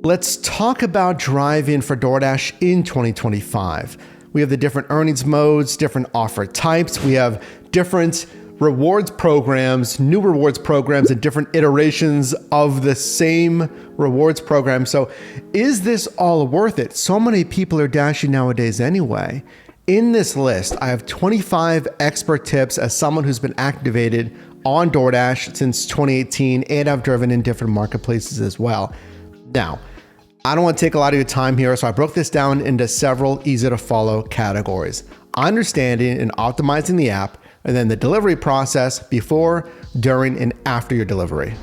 Let's talk about driving for DoorDash in 2025. We have the different earnings modes, different offer types. We have different rewards programs, new rewards programs, and different iterations of the same rewards program. So is this all worth it? So many people are dashing nowadays anyway. In this list, I have 25 expert tips as someone who's been activated on DoorDash since 2018, and I've driven in different marketplaces as well. Now, I don't want to take a lot of your time here, so I broke this down into several easy to follow categories: understanding and optimizing the app, and then the delivery process before, during, and after your delivery.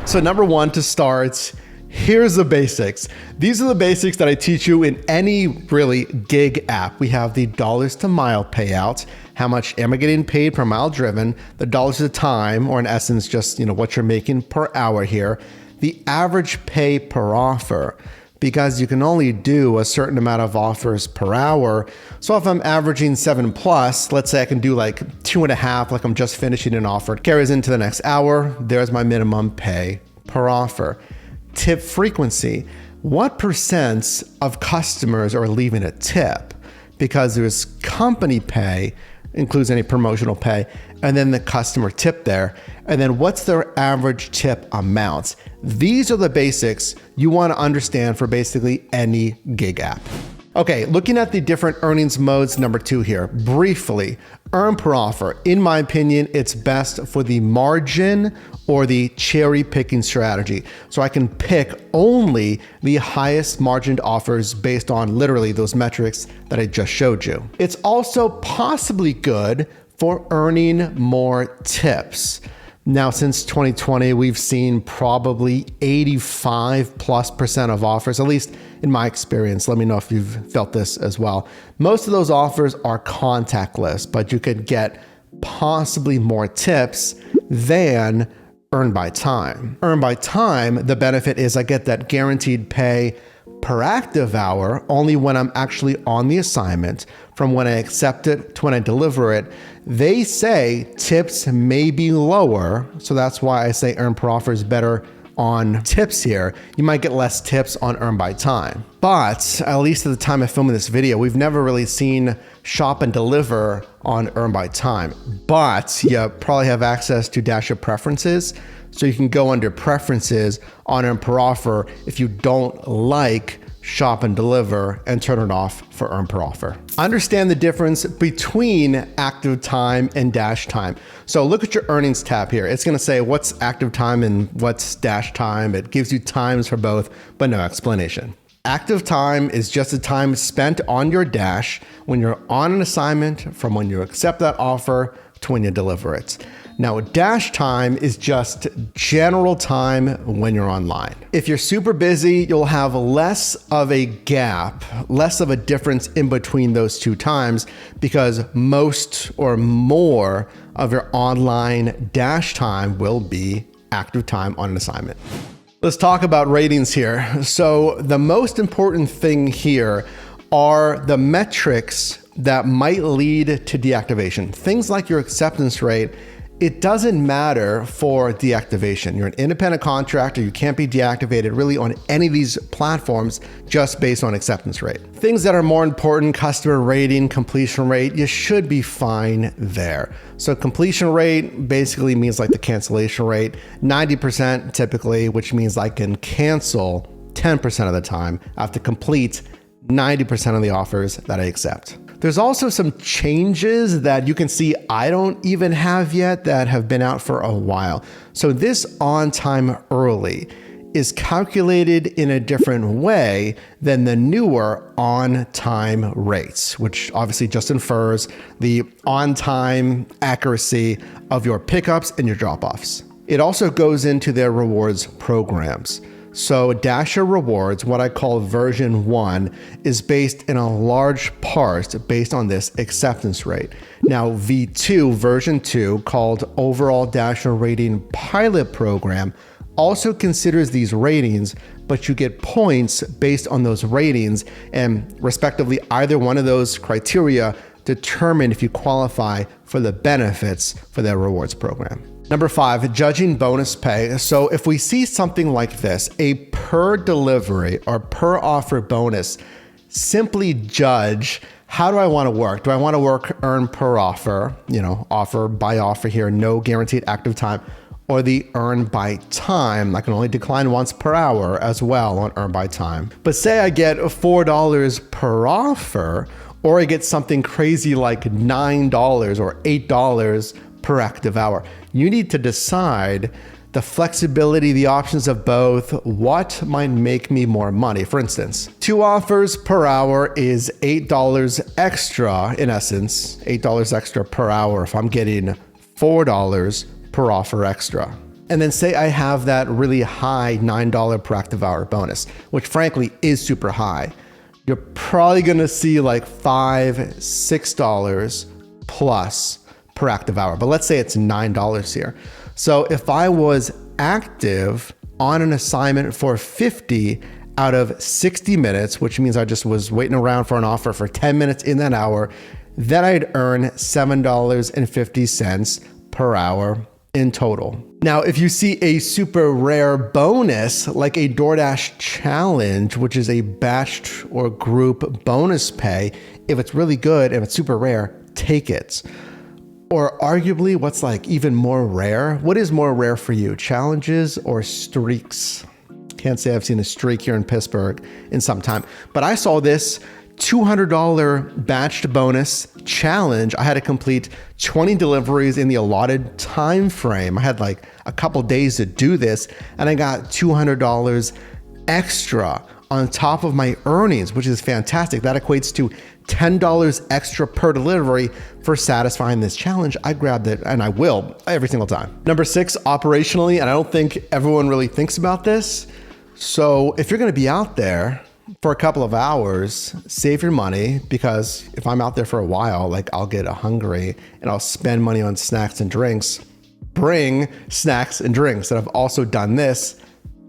So number one, to start, here's the basics. These are the basics that I teach you in any really gig app. We have the dollars to mile payout. How much am I getting paid per mile driven? The dollars to time, or in essence, just what you're making per hour here. The average pay per offer, because you can only do a certain amount of offers per hour. So if I'm averaging 7+, let's say I can do like 2.5, like I'm just finishing an offer. It carries into the next hour. There's my minimum pay per offer. Tip frequency. What % of customers are leaving a tip? Because there's company pay, includes any promotional pay, and then the customer tip there. And then what's their average tip amount? These are the basics you want to understand for basically any gig app. Okay, looking at the different earnings modes, number 2 here, briefly. Earn per offer. In my opinion, it's best for the margin or the cherry picking strategy. So I can pick only the highest margined offers based on literally those metrics that I just showed you. It's also possibly good for earning more tips. Now, since 2020, we've seen probably 85+% of offers, at least in my experience. Let me know if you've felt this as well. Most of those offers are contactless, but you could get possibly more tips than earn by time. Earn by time, the benefit is I get that guaranteed pay per active hour only when I'm actually on the assignment. From when I accept it to when I deliver it, they say tips may be lower. So that's why I say earn per offer is better on tips here. You might get less tips on earn by time. But at least at the time of filming this video, we've never really seen shop and deliver on earn by time. But you probably have access to Dasher preferences. So you can go under preferences on earn per offer if you don't like shop and deliver and turn it off for earn per offer. Understand the difference between active time and dash time. So look at your earnings tab here. It's gonna say what's active time and what's dash time. It gives you times for both, but no explanation. Active time is just the time spent on your dash when you're on an assignment from when you accept that offer to when you deliver it. Now, dash time is just general time when you're online. If you're super busy, you'll have less of a gap, less of a difference in between those two times because most or more of your online dash time will be active time on an assignment. Let's talk about ratings here. So the most important thing here are the metrics that might lead to deactivation. Things like your acceptance rate. It doesn't matter for deactivation. You're an independent contractor. You can't be deactivated really on any of these platforms just based on acceptance rate. Things that are more important, customer rating, completion rate, you should be fine there. So completion rate basically means like the cancellation rate, 90% typically, which means I can cancel 10% of the time. I have to complete 90% of the offers that I accept. There's also some changes that you can see I don't even have yet that have been out for a while. So this on time early is calculated in a different way than the newer on time rates, which obviously just infers the on time accuracy of your pickups and your drop offs. It also goes into their rewards programs. So Dasher Rewards, what I call version 1, is based in a large part based on this acceptance rate. Now V2, version 2, called Overall Dasher Rating Pilot Program, also considers these ratings, but you get points based on those ratings, and respectively either one of those criteria determine if you qualify for the benefits for their rewards program. Number 5, judging bonus pay. So if we see something like this, a per delivery or per offer bonus, simply judge, how do I want to work? Do I want to work earn per offer, offer by offer here, no guaranteed active time, or the earn by time? I can only decline once per hour as well on earn by time. But say I get $4 per offer, or I get something crazy like $9 or $8 per active hour. You need to decide the flexibility, the options of both, what might make me more money. For instance, 2 offers per hour is $8 extra, in essence, $8 extra per hour if I'm getting $4 per offer extra. And then say I have that really high $9 per active hour bonus, which frankly is super high. You're probably gonna see like $5, $6 plus per active hour, but let's say it's $9 here. So if I was active on an assignment for 50 out of 60 minutes, which means I just was waiting around for an offer for 10 minutes in that hour, then I'd earn $7.50 per hour in total. Now, if you see a super rare bonus like a DoorDash challenge, which is a batched or group bonus pay, if it's really good and it's super rare, take it. Or arguably, what's like even more rare? What is more rare for you, challenges or streaks? Can't say I've seen a streak here in Pittsburgh in some time, but I saw this $200 batched bonus challenge. I had to complete 20 deliveries in the allotted time frame. I had like a couple days to do this, and I got $200 extra on top of my earnings, which is fantastic. That equates to $10 extra per delivery for satisfying this challenge. I grabbed it, and I will every single time. Number 6, operationally, and I don't think everyone really thinks about this. So if you're gonna be out there for a couple of hours, save your money, because if I'm out there for a while, like I'll get hungry and I'll spend money on snacks and drinks. Bring snacks and drinks. And I've also done this.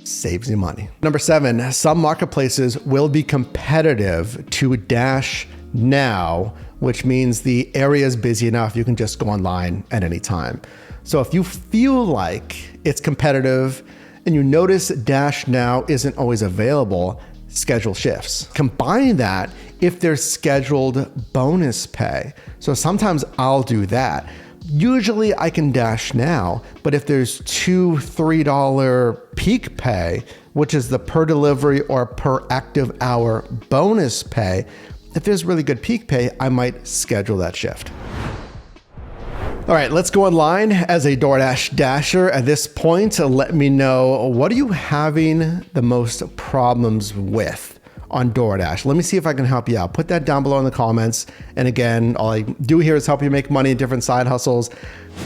Saves you money. Number 7, some marketplaces will be competitive to Dash Now, which means the area is busy enough you can just go online at any time. So if you feel like it's competitive and you notice Dash Now isn't always available, schedule shifts. Combine that if there's scheduled bonus pay. So sometimes I'll do that. Usually I can Dash Now, but if there's $2, $3 peak pay, which is the per delivery or per active hour bonus pay, if there's really good peak pay, I might schedule that shift. All right, let's go online as a DoorDash Dasher. At this point, let me know, what are you having the most problems with on DoorDash? Let me see if I can help you out. Put that down below in the comments. And again, all I do here is help you make money in different side hustles.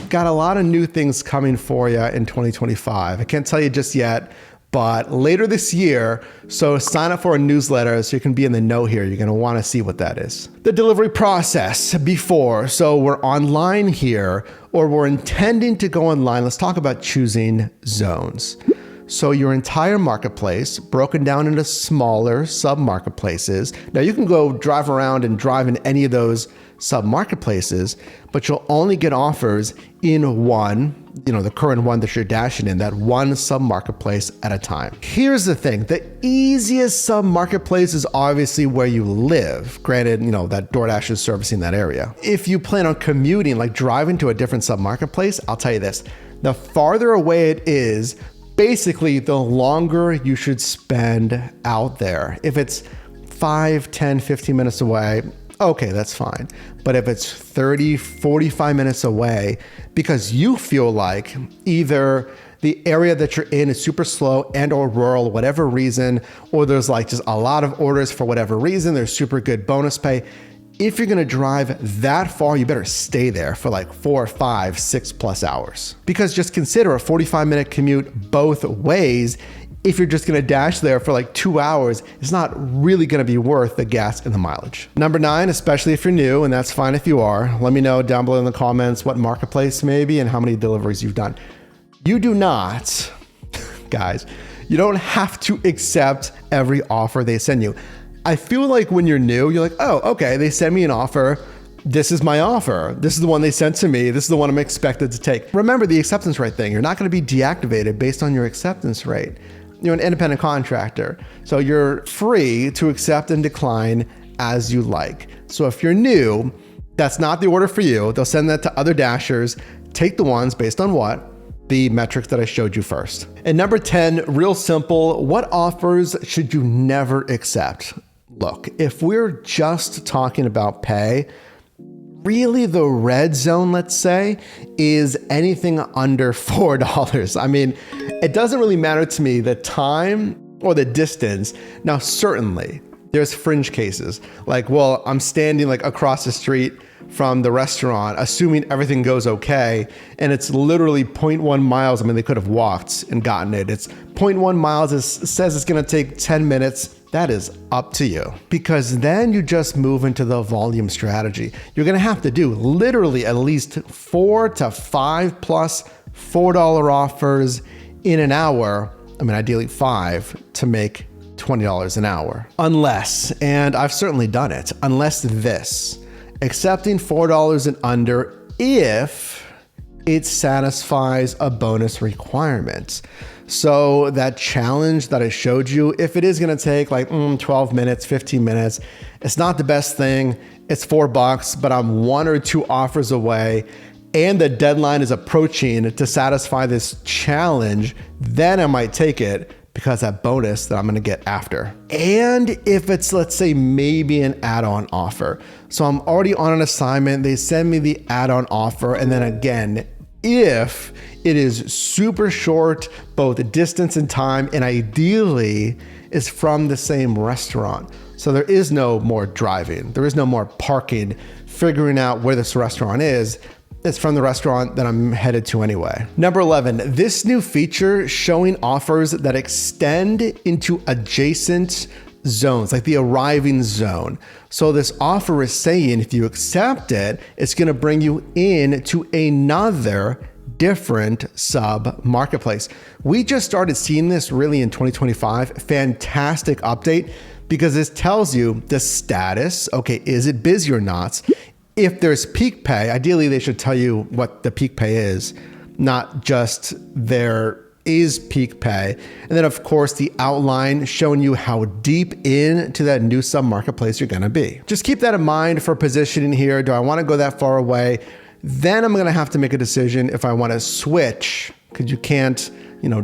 Got a lot of new things coming for you in 2025. I can't tell you just yet, but later this year, so sign up for a newsletter so you can be in the know here. You're gonna wanna see what that is. The delivery process before, so we're online here, or we're intending to go online. Let's talk about choosing zones. So your entire marketplace broken down into smaller sub marketplaces. Now you can go drive around and drive in any of those sub marketplaces, but you'll only get offers in one, the current one that you're dashing in, that one sub marketplace at a time. Here's the thing, the easiest sub marketplace is obviously where you live. Granted, that DoorDash is servicing that area. If you plan on commuting, like driving to a different sub marketplace, I'll tell you this, the farther away it is, basically the longer you should spend out there. If it's 5, 10, 15 minutes away, okay, that's fine. But if it's 30, 45 minutes away, because you feel like either the area that you're in is super slow and or rural, whatever reason, or there's like just a lot of orders for whatever reason, there's super good bonus pay. If you're gonna drive that far, you better stay there for like 4, 5, 6+ hours. Because just consider a 45-minute commute both ways. If you're just gonna dash there for like 2 hours, it's not really gonna be worth the gas and the mileage. Number 9, especially if you're new, and that's fine if you are, let me know down below in the comments what marketplace maybe and how many deliveries you've done. You do not, guys, you don't have to accept every offer they send you. I feel like when you're new, you're like, oh, okay, they send me an offer. this is my offer. This is the one they sent to me. This is the one I'm expected to take. Remember the acceptance rate thing. You're not going to be deactivated based on your acceptance rate. You're an independent contractor, so you're free to accept and decline as you like. So if you're new, that's not the order for you. They'll send that to other Dashers. Take the ones based on what? The metrics that I showed you first. And number 10, real simple, what offers should you never accept? Look, if we're just talking about pay, really the red zone, let's say, is anything under $4. I mean, it doesn't really matter to me the time or the distance. Now, certainly there's fringe cases like, well, I'm standing like across the street from the restaurant, assuming everything goes okay, and it's literally 0.1 miles. I mean, they could have walked and gotten it. It's 0.1 miles. It says it's going to take 10 minutes. That is up to you, because then you just move into the volume strategy. You're going to have to do literally at least 4 to 5 plus $4 offers in an hour. I mean, ideally 5 to make $20 an hour. Unless, and I've certainly done it, unless this, accepting $4 and under if it satisfies a bonus requirement. So that challenge that I showed you, if it is going to take like 12 minutes, 15 minutes, it's not the best thing. It's $4, but I'm 1 or 2 offers away and the deadline is approaching to satisfy this challenge, then I might take it because that bonus that I'm going to get after. And if it's, let's say, maybe an add-on offer. So I'm already on an assignment, they send me the add-on offer, and then again, if it is super short, both distance and time, and ideally is from the same restaurant. So there is no more driving, there is no more parking, figuring out where this restaurant is. It's from the restaurant that I'm headed to anyway. Number 11, this new feature showing offers that extend into adjacent zones, like the arriving zone. So this offer is saying if you accept it, it's gonna bring you in to another different sub marketplace. We just started seeing this really in 2025. Fantastic update, because this tells you the status. Okay, is it busy or not? If there's peak pay, ideally they should tell you what the peak pay is, not just there is peak pay. And then of course the outline showing you how deep into that new sub marketplace you're gonna be. Just keep that in mind for positioning here. Do I wanna go that far away? Then I'm gonna have to make a decision if I wanna switch, because you can't,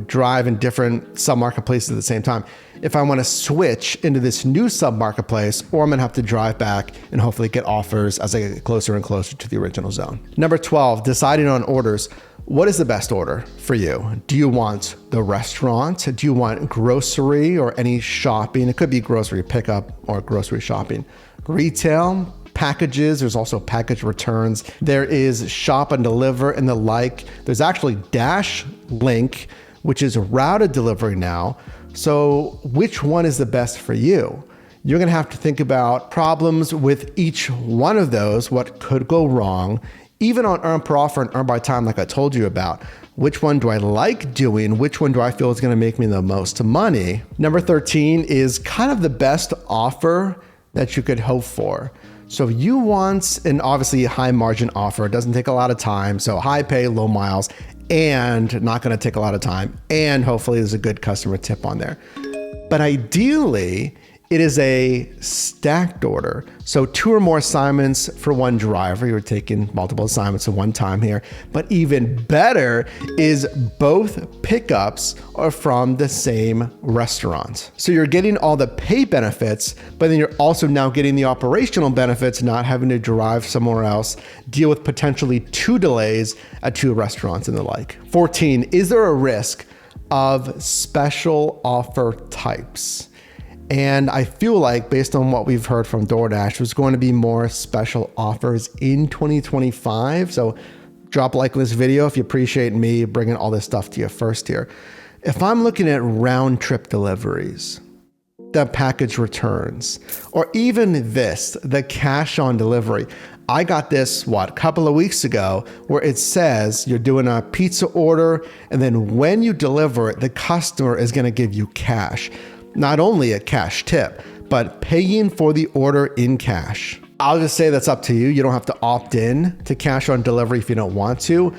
drive in different sub marketplaces at the same time. If I want to switch into this new sub marketplace, or I'm going to have to drive back and hopefully get offers as I get closer and closer to the original zone. Number 12, deciding on orders. What is the best order for you? Do you want the restaurant? Do you want grocery or any shopping? It could be grocery pickup or grocery shopping. Retail, packages, there's also package returns. There is shop and deliver and the like. There's actually Dash Link, which is routed delivery now. So which one is the best for you? You're gonna have to think about problems with each one of those, what could go wrong, even on earn per offer and earn by time like I told you about. Which one do I like doing? Which one do I feel is gonna make me the most money? Number 13 is kind of the best offer that you could hope for. So if you want an obviously high margin offer, it doesn't take a lot of time, so high pay, low miles, and not gonna take a lot of time, and hopefully there's a good customer tip on there. But ideally, it is a stacked order. So 2 or more assignments for one driver. You're taking multiple assignments at one time here. But even better is both pickups are from the same restaurant. So you're getting all the pay benefits, but then you're also now getting the operational benefits, not having to drive somewhere else, deal with potentially 2 delays at 2 restaurants and the like. 14, is there a risk of special offer types? And I feel like based on what we've heard from DoorDash, there's going to be more special offers in 2025. So drop a like on this video if you appreciate me bringing all this stuff to you first here. If I'm looking at round trip deliveries, the package returns, or even this, the cash on delivery. I got this, a couple of weeks ago, where it says you're doing a pizza order, and then when you deliver it, the customer is gonna give you cash. Not only a cash tip, but paying for the order in cash. I'll just say that's up to you. You don't have to opt in to cash on delivery if you don't want to.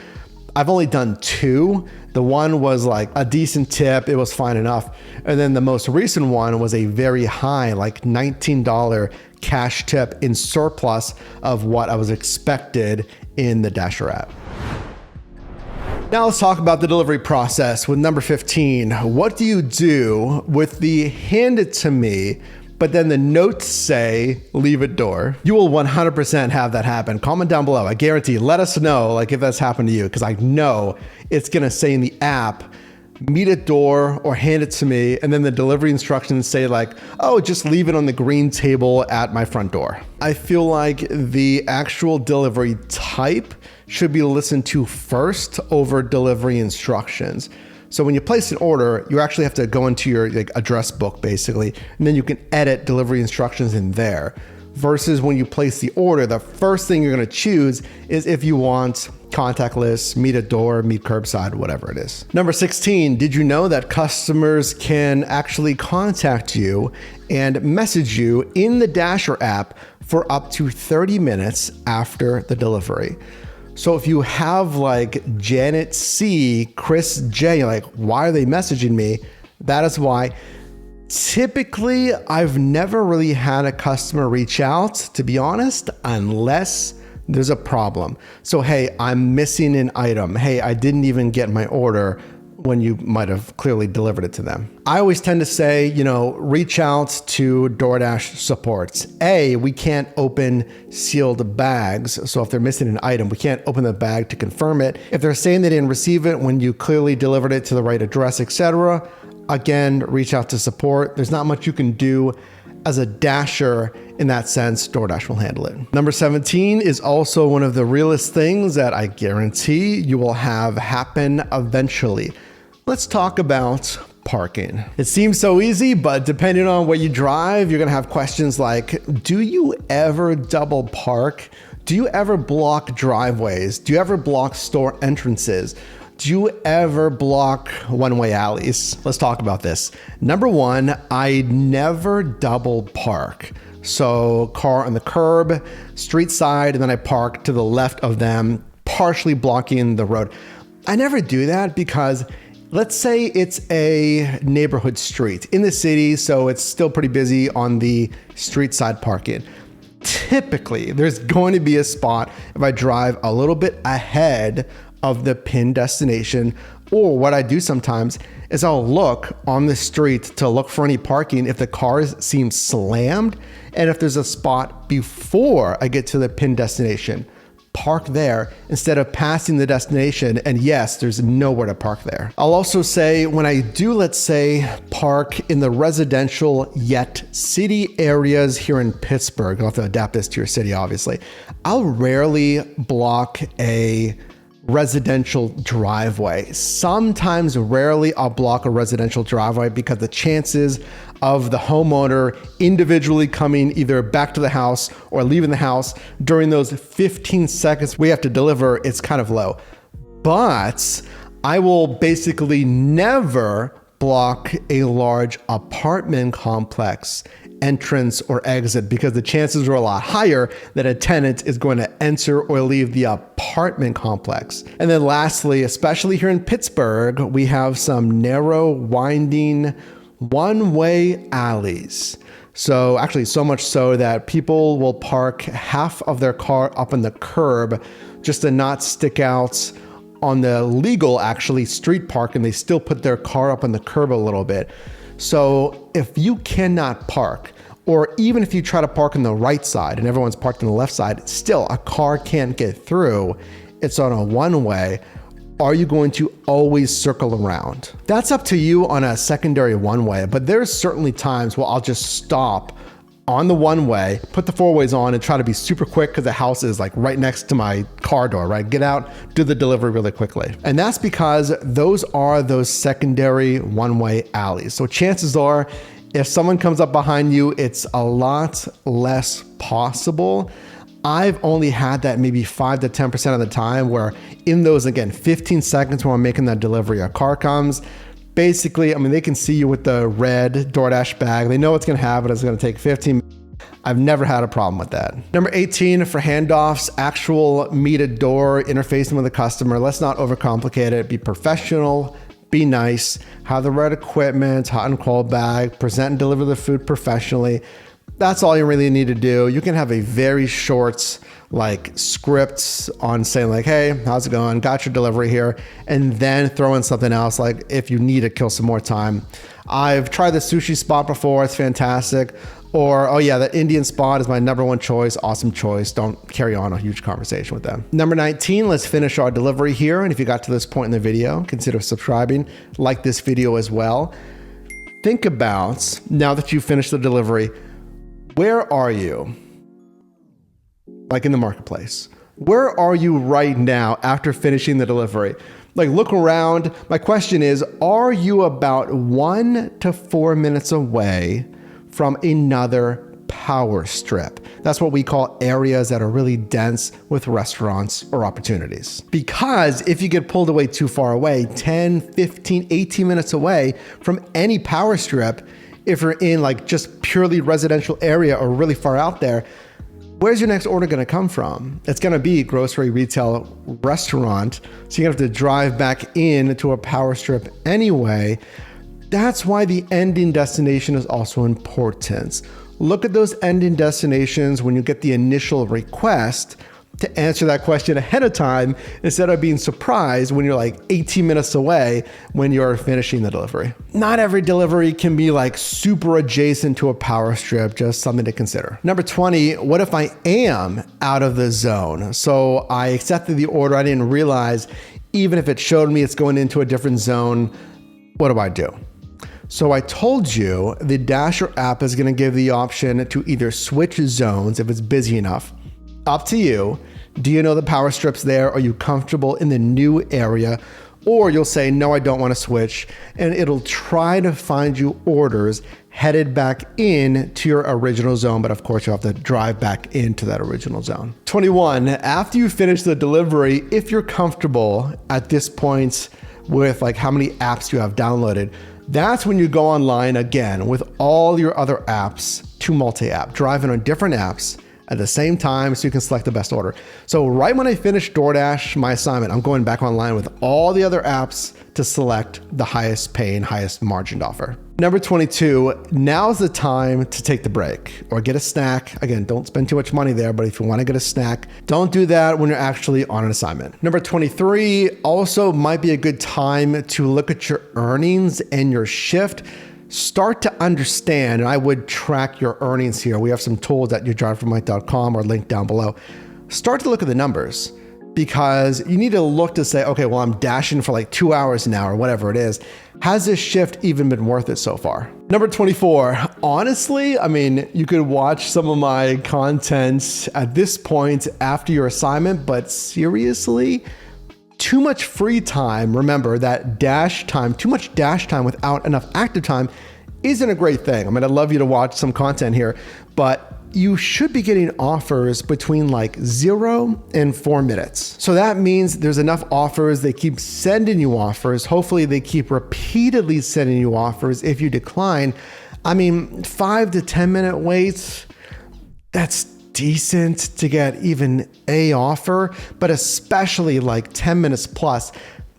I've only done 2. The one was like a decent tip. It was fine enough. And then the most recent one was a very high, like $19 cash tip in surplus of what I was expected in the Dasher app. Now let's talk about the delivery process with number 15. What do you do with the hand it to me, but then the notes say, leave at door? You will 100% have that happen. Comment down below. I guarantee, let us know like if that's happened to you, because I know it's gonna say in the app, meet at door or hand it to me, and then the delivery instructions say like, oh, just leave it on the green table at my front door. I feel like the actual delivery type should be listened to first over delivery instructions. So when you place an order, you actually have to go into your address book basically, and then you can edit delivery instructions in there. Versus when you place the order, the first thing you're gonna choose is if you want contactless, meet at door, meet curbside, whatever it is. Number 16, did you know that customers can actually contact you and message you in the Dasher app for up to 30 minutes after the delivery? So if you have like Janet C, Chris J, like, why are they messaging me? That is why. Typically, I've never really had a customer reach out, to be honest, unless there's a problem. So, hey, I'm missing an item. Hey, I didn't even get my order, when you might have clearly delivered it to them. I always tend to say, reach out to DoorDash supports. We can't open sealed bags. So if they're missing an item, we can't open the bag to confirm it. If they're saying they didn't receive it when you clearly delivered it to the right address, etc., again, reach out to support. There's not much you can do as a Dasher in that sense. DoorDash will handle it. Number 17 is also one of the realest things that I guarantee you will have happen eventually. Let's talk about parking. It seems so easy, but depending on where you drive, you're gonna have questions like, do you ever double park? Do you ever block driveways? Do you ever block store entrances? Do you ever block one-way alleys? Let's talk about this. Number 1, I never double park. So car on the curb, street side, and then I park to the left of them, partially blocking the road. I never do that because let's say it's a neighborhood street in the city, so it's still pretty busy on the street side parking. Typically, there's going to be a spot if I drive a little bit ahead of the pinned destination, or what I do sometimes is I'll look on the street to look for any parking if the cars seem slammed, and if there's a spot before I get to the pinned destination, park there instead of passing the destination, and yes, there's nowhere to park there. I'll also say when I do, let's say, park in the residential yet city areas here in Pittsburgh, you'll have to adapt this to your city obviously, I'll rarely block a residential driveway. Sometimes, rarely, I'll block a residential driveway because the chances of the homeowner individually coming either back to the house or leaving the house during those 15 seconds we have to deliver, it's kind of low. But I will basically never block a large apartment complex entrance or exit because the chances are a lot higher that a tenant is going to enter or leave the apartment complex. And then lastly, especially here in Pittsburgh, we have some narrow, winding, one-way alleys. So actually so much so that people will park half of their car up on the curb just to not stick out on the legal, actually, street park, and they still put their car up on the curb a little bit. So if you cannot park, or even if you try to park on the right side and everyone's parked on the left side, still a car can't get through, it's on a one-way, are you going to always circle around? That's up to you on a secondary one-way, but there's certainly times where I'll just stop on the one-way, put the four-ways on and try to be super quick because the house is like right next to my car door, right? Get out, do the delivery really quickly. And that's because those are those secondary one-way alleys. So chances are, if someone comes up behind you, it's a lot less possible. I've only had that maybe 5 to 10% of the time where in those, again, 15 seconds when I'm making that delivery, a car comes. Basically, I mean, they can see you with the red DoorDash bag. They know it's going to happen. It's going to take 15 minutes. I've never had a problem with that. Number 18, for handoffs, actual meet-at-door interfacing with the customer. Let's not overcomplicate it. Be professional, be nice, have the right equipment, hot and cold bag, present and deliver the food professionally. That's all you really need to do. You can have a very short like scripts on saying like, hey, how's it going? Got your delivery here. And then throw in something else like if you need to kill some more time. I've tried the sushi spot before. It's fantastic. Or, oh yeah, the Indian spot is my number one choice. Awesome choice. Don't carry on a huge conversation with them. Number 19, let's finish our delivery here. And if you got to this point in the video, consider subscribing, like this video as well. Think about, now that you've finished the delivery, where are you? Like in the marketplace. Where are you right now after finishing the delivery? Like look around. My question is, are you about 1 to 4 minutes away from another power strip? That's what we call areas that are really dense with restaurants or opportunities. Because if you get pulled away too far away, 10, 15, 18 minutes away from any power strip, if you're in like just purely residential area or really far out there, where's your next order going to come from? It's going to be grocery, retail, restaurant. So you're going to have to drive back in to a power strip anyway. That's why the ending destination is also important. Look at those ending destinations when you get the initial request to answer that question ahead of time instead of being surprised when you're like 18 minutes away when you're finishing the delivery. Not every delivery can be like super adjacent to a power strip, just something to consider. Number 20, what if I am out of the zone? So I accepted the order. I didn't realize even if it showed me it's going into a different zone, what do? So I told you the Dasher app is going to give the option to either switch zones if it's busy enough. Up to you. Do you know the power strips there? Are you comfortable in the new area? Or you'll say, no, I don't want to switch. And it'll try to find you orders headed back in to your original zone. But of course, you'll have to drive back into that original zone. 21, after you finish the delivery, if you're comfortable at this point with like how many apps you have downloaded, that's when you go online again with all your other apps to multi-app, driving on different apps at the same time so you can select the best order. So right when I finish DoorDash, my assignment, I'm going back online with all the other apps to select the highest paying, highest margined offer. Number 22, now's the time to take the break or get a snack. Again, don't spend too much money there, but if you want to get a snack, don't do that when you're actually on an assignment. Number 23, also might be a good time to look at your earnings and your shift. Start to understand, and I would track your earnings here. We have some tools at yourdriveformike.com or link down below. Start to look at the numbers because you need to look to say, okay, well, I'm dashing for like 2 hours now or whatever it is. Has this shift even been worth it so far? Number 24, honestly, I mean, you could watch some of my content at this point after your assignment, but seriously, too much free time, remember that dash time, too much dash time without enough active time isn't a great thing. I mean, I'd love you to watch some content here, but you should be getting offers between like 0 and 4 minutes. So that means there's enough offers. They keep sending you offers. Hopefully they keep repeatedly sending you offers. If you decline, I mean, 5 to 10 minute waits, that's decent to get even a offer, but especially like 10 minutes plus,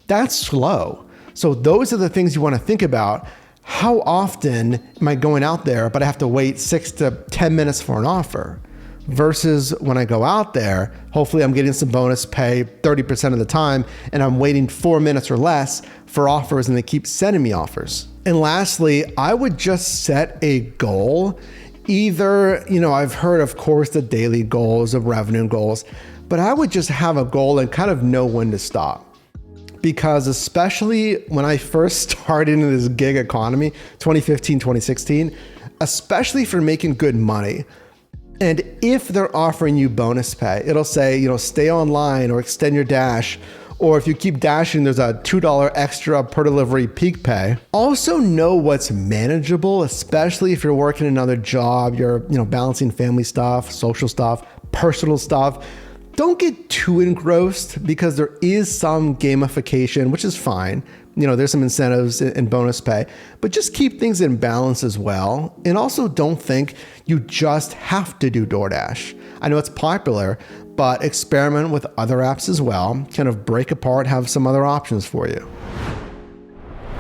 that's slow. So those are the things you want to think about. How often am I going out there, but I have to wait 6 to 10 minutes for an offer versus when I go out there, hopefully I'm getting some bonus pay 30% of the time and I'm waiting 4 minutes or less for offers and they keep sending me offers. And lastly, I would just set a goal. Either, I've heard, of course, the daily goals of revenue goals, but I would just have a goal and kind of know when to stop. Because especially when I first started into this gig economy, 2015, 2016, especially for making good money, and if they're offering you bonus pay, it'll say, stay online or extend your dash. Or if you keep dashing, there's a $2 extra per delivery peak pay. Also know what's manageable, especially if you're working another job, you're balancing family stuff, social stuff, personal stuff. Don't get too engrossed because there is some gamification, which is fine. There's some incentives and bonus pay, but just keep things in balance as well. And also don't think you just have to do DoorDash. I know it's popular, but experiment with other apps as well. Kind of break apart, have some other options for you.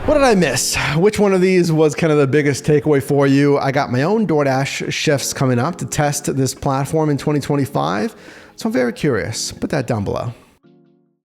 What did I miss? Which one of these was kind of the biggest takeaway for you? I got my own DoorDash shifts coming up to test this platform in 2025. So I'm very curious. Put that down below.